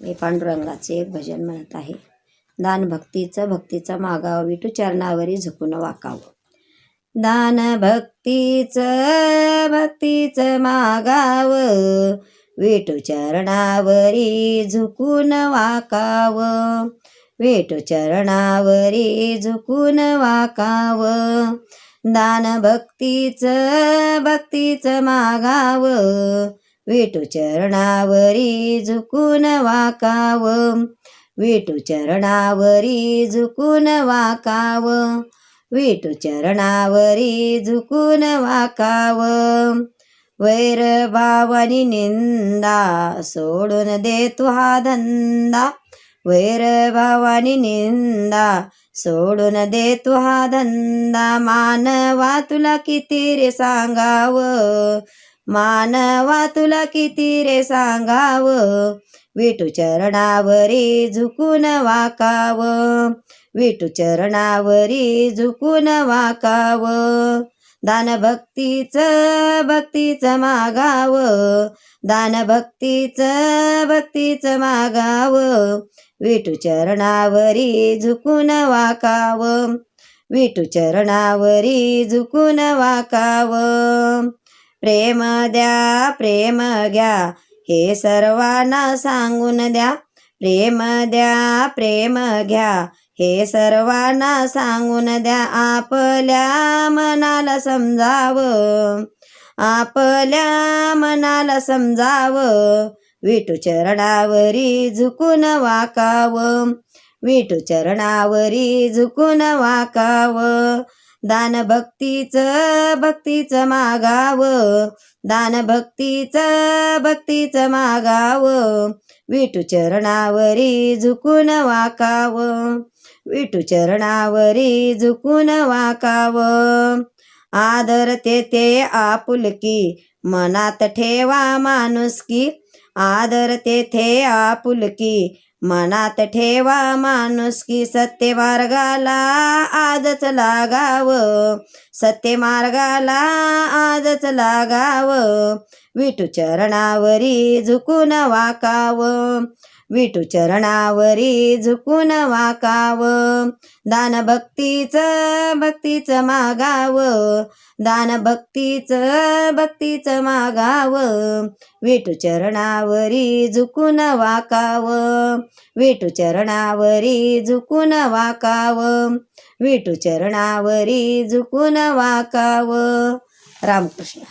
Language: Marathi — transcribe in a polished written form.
मी पांडुरंगाचे एक भजन म्हणत आहे. दान भक्तीचं मागावं, विठू चरणावरी झुकून वाकावं. दान भक्तीचं मागावं, विठू चरणावरी झुकून वाकावं. विठू चरणावरी झुकून वाकावं. दान भक्तीचं मागावं, विठू चरणावरी झुकून वाकावं. विठू चरणावरी झुकून वाकावं. विठू चरणावरी झुकून वाकावं. वैर भावानी निंदा सोडून दे तू हा धंदा. वैर भावानी निंदा सोडून दे तू हा धंदा. मानवा तुला किती रे सांगावं. मानवा तुला किती रे सांगावं. विठू चरणावरी झुकून वाकावं. विठू चरणावरी झुकून वाकावं. दान भक्तीचं मागावं. दान भक्तीचं मागावं. विठू चरणावरी झुकून वाकावं. विठू चरणावरी झुकून वाकावं. प्रेम द्या प्रेम घ्या हे सर्वांना सांगून द्या. प्रेम द्या प्रेम घ्या हे सर्वांना सांगून द्या. आपल्या मनाला समजावं. आपल्या मनाला समजावं. विठू चरणावरी झुकून वाकावं. विठू चरणावरी झुकून वाकावं. दान भक्तीचं मागावं. दान भक्तीचं मागावं. विठू चरणावरी झुकून वाकावं. विठू चरणावरी झुकून वाकावं. आदर तेथे आपुलकी मनात ठेवा माणुसकी. आदर तेथे आपुलकी मनात ठेवा माणुसकी. सत्य मार्गाला आजच लागावं. सत्य मार्गाला आजच लागावं. विठू चरणावरी झुकून वाकावं. विठू चरणावरी झुकून वाकावं. दान भक्तीचं मागावं. दान भक्तीचं मागावं. विठू चरणावरी झुकून वाकावं. विठू चरणावरी झुकून वाकावं. विठू चरणावरी झुकून वाकावं. रामकृष्ण.